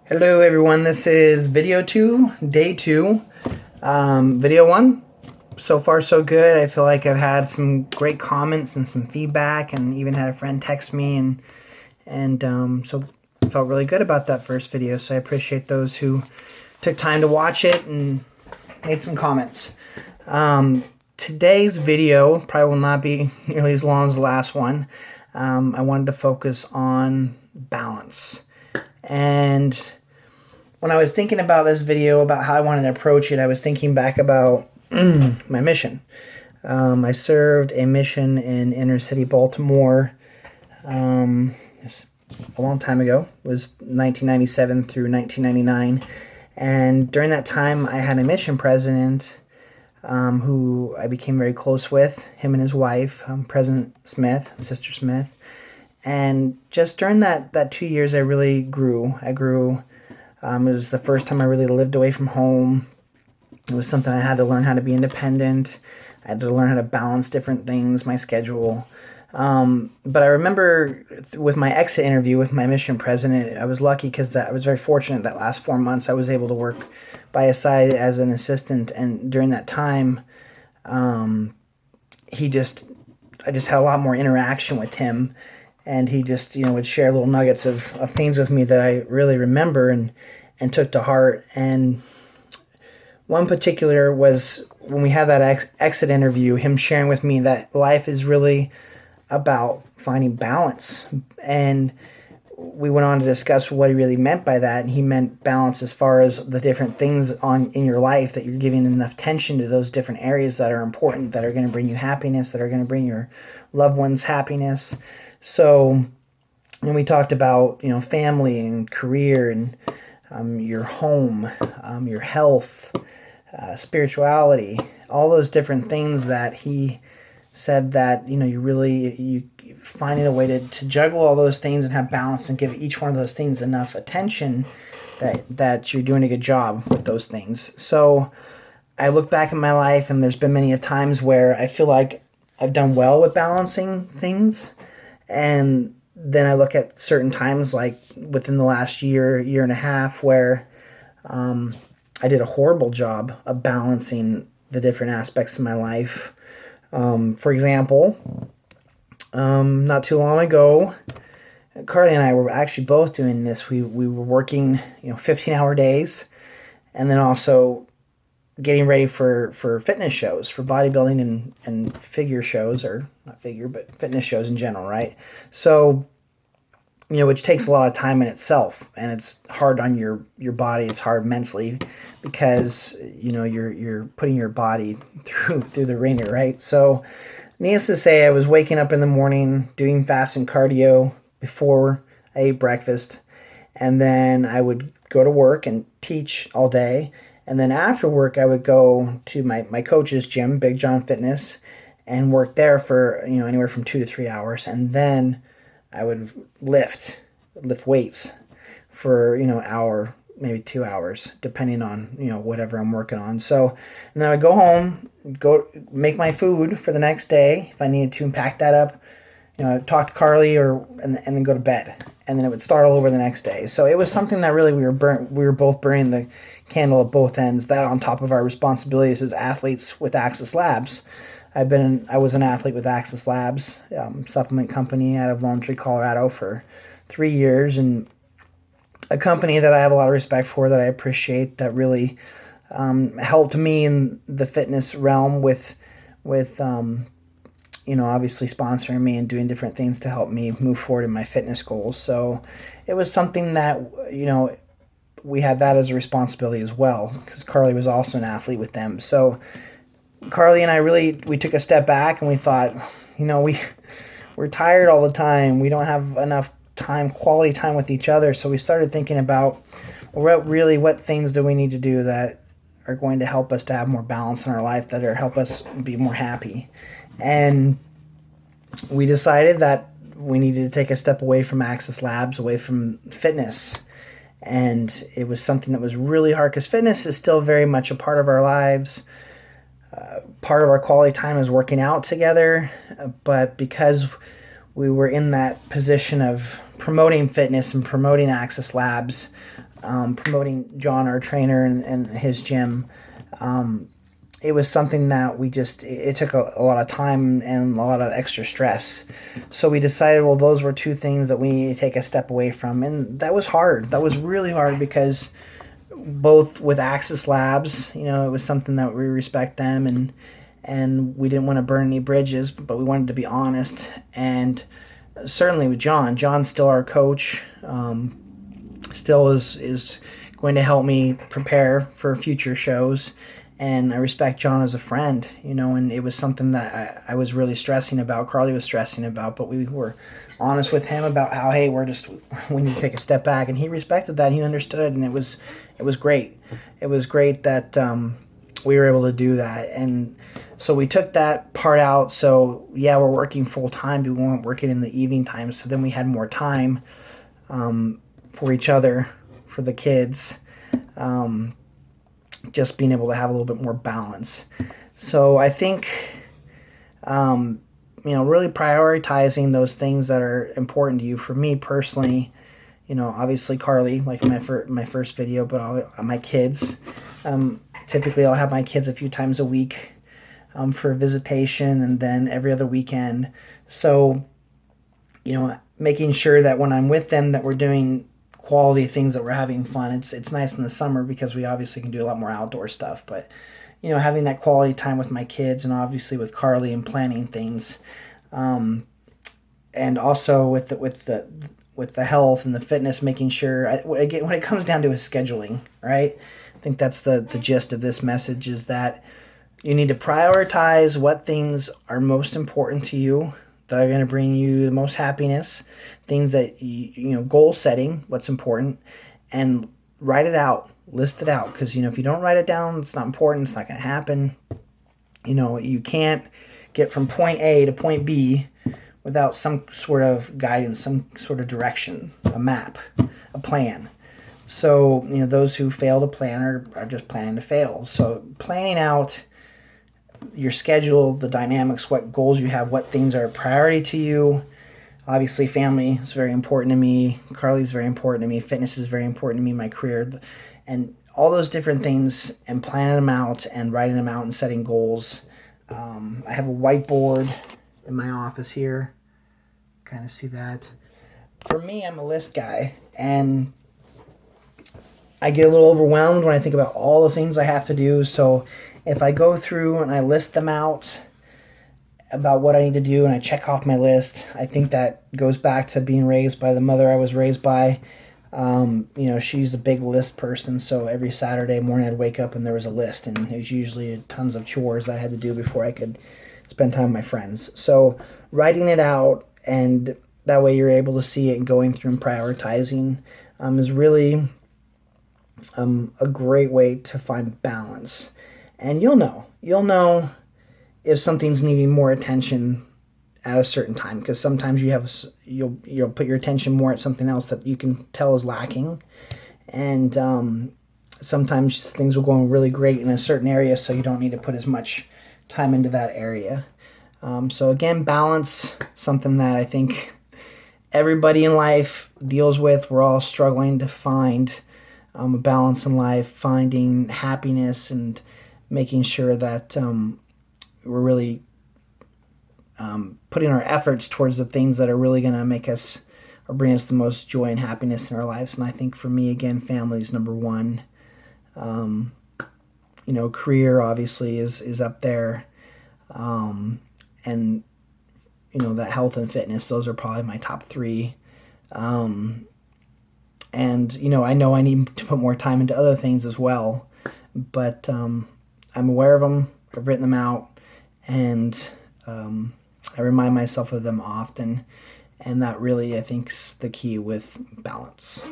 Hello everyone, this is video 2, day 2. Video 1, so far so good. I feel like I've had some great comments and some feedback, and even had a friend text me, and so I felt really good about that first video. So I appreciate those who took time to watch it and made some comments. Today's video probably will not be nearly as long as the last one. I wanted to focus on balance. And when I was thinking about this video, about how I wanted to approach it, I was thinking back about my mission. I served a mission in inner city Baltimore a long time ago. It was 1997 through 1999. And during that time, I had a mission president who I became very close with, him and his wife, President Smith, Sister Smith. And just during that 2 years, I really grew. I grew. It was the first time I really lived away from home. It was something I had to learn how to be independent. I had to learn how to balance different things, my schedule. But I remember with my exit interview with my mission president, I was lucky because I was very fortunate that last 4 months I was able to work by his side as an assistant. And during that time, I just had a lot more interaction with him. And he just, would share little nuggets of things with me that I really remember and took to heart. And one particular was when we had that exit interview, him sharing with me that life is really about finding balance. And we went on to discuss what he really meant by that. And he meant balance as far as the different things in your life, that you're giving enough attention to those different areas that are important, that are going to bring you happiness, that are going to bring your loved ones happiness. So, and we talked about, family and career and your home, your health, spirituality, all those different things that he said that, you finding a way to juggle all those things and have balance and give each one of those things enough attention that you're doing a good job with those things. So I look back in my life, and there's been many times where I feel like I've done well with balancing things. And then I look at certain times, like within the last year and a half, where I did a horrible job of balancing the different aspects of my life. For example, not too long ago, Carly and I were actually both doing this. We were working, 15-hour days, and then also getting ready for fitness shows, for bodybuilding and figure shows, or not figure, but fitness shows in general, right? So, which takes a lot of time in itself, and it's hard on your body. It's hard mentally because, you're putting your body through the ringer, right? So, needless to say, I was waking up in the morning, doing fast and cardio before I ate breakfast, and then I would go to work and teach all day. And then after work, I would go to my coach's gym, Big John Fitness, and work there for, anywhere from 2 to 3 hours. And then I would lift weights for, an hour, maybe 2 hours, depending on, whatever I'm working on. So, and then I would go home, go make my food for the next day if I needed to, and pack that up, talk to Carly, and then go to bed. And then it would start all over the next day. So it was something that really we were both burning the candle at both ends. That on top of our responsibilities as athletes with Access Labs. I was an athlete with Access Labs, supplement company out of Lone Tree, Colorado, for 3 years, and a company that I have a lot of respect for, that I appreciate, that really helped me in the fitness realm with obviously sponsoring me and doing different things to help me move forward in my fitness goals. So it was something that, we had that as a responsibility as well, because Carly was also an athlete with them. So Carly and I we took a step back, and we thought, we're tired all the time. We don't have enough time, quality time with each other. So we started thinking about, what things do we need to do that are going to help us to have more balance in our life, that are help us be more happy. And we decided that we needed to take a step away from Access Labs, away from fitness. And it was something that was really hard, because fitness is still very much a part of our lives. Part of our quality time is working out together. But because we were in that position of promoting fitness and promoting Access Labs, promoting John, our trainer, and his gym. It was something that it took a lot of time and a lot of extra stress. So we decided, well, those were two things that we need to take a step away from. And that was hard. That was really hard because both with Access Labs, it was something that we respect them, and we didn't want to burn any bridges, but we wanted to be honest. And certainly with John's still our coach, still is going to help me prepare for future shows. And I respect John as a friend, and it was something that I was really stressing about. Carly was stressing about, but we were honest with him about how, hey, we need to take a step back, and he respected that. He understood, and it was great. It was great that we were able to do that, and so we took that part out. So yeah, we're working full time, but we weren't working in the evening time. So then we had more time for each other, for the kids. Just being able to have a little bit more balance. So I think, really prioritizing those things that are important to you. For me personally, obviously Carly, like my first video, but my kids. Typically I'll have my kids a few times a week for visitation, and then every other weekend. So, making sure that when I'm with them that we're doing quality things, that we're having fun. It's nice in the summer because we obviously can do a lot more outdoor stuff, but having that quality time with my kids, and obviously with Carly, and planning things, and also with the health and the fitness, making sure when it comes down to is scheduling, right? I think that's the gist of this message, is that you need to prioritize what things are most important to you, that are going to bring you the most happiness, things that goal setting, what's important, and write it out, list it out. Because if you don't write it down, it's not important, it's not going to happen. You can't get from point A to point B without some sort of guidance, some sort of direction, a map, a plan. So those who fail to plan are just planning to fail. So planning out your schedule, the dynamics, what goals you have, what things are a priority to you. Obviously family is very important to me, Carly's very important to me, fitness is very important to me, my career, and all those different things, and planning them out and writing them out and setting goals. I have a whiteboard in my office here, kind of see that. For me, I'm a list guy, and I get a little overwhelmed when I think about all the things I have to do. So if I go through and I list them out about what I need to do, and I check off my list, I think that goes back to being raised by the mother I was raised by. She's a big list person, so every Saturday morning I'd wake up and there was a list, and it was usually tons of chores that I had to do before I could spend time with my friends. So writing it out, and that way you're able to see it, and going through and prioritizing is really a great way to find balance. And you'll know if something's needing more attention at a certain time, because sometimes you'll put your attention more at something else that you can tell is lacking, and sometimes things will go really great in a certain area, so you don't need to put as much time into that area. So again, balance, something that I think everybody in life deals with. We're all struggling to find a balance in life, finding happiness, and making sure that we're really putting our efforts towards the things that are really going to make us or bring us the most joy and happiness in our lives. And I think for me, again, family is number one. Career obviously is up there, and that health and fitness, those are probably my top three. And I know I need to put more time into other things as well, but I'm aware of them, I've written them out, and I remind myself of them often, and that really, I think, is the key with balance.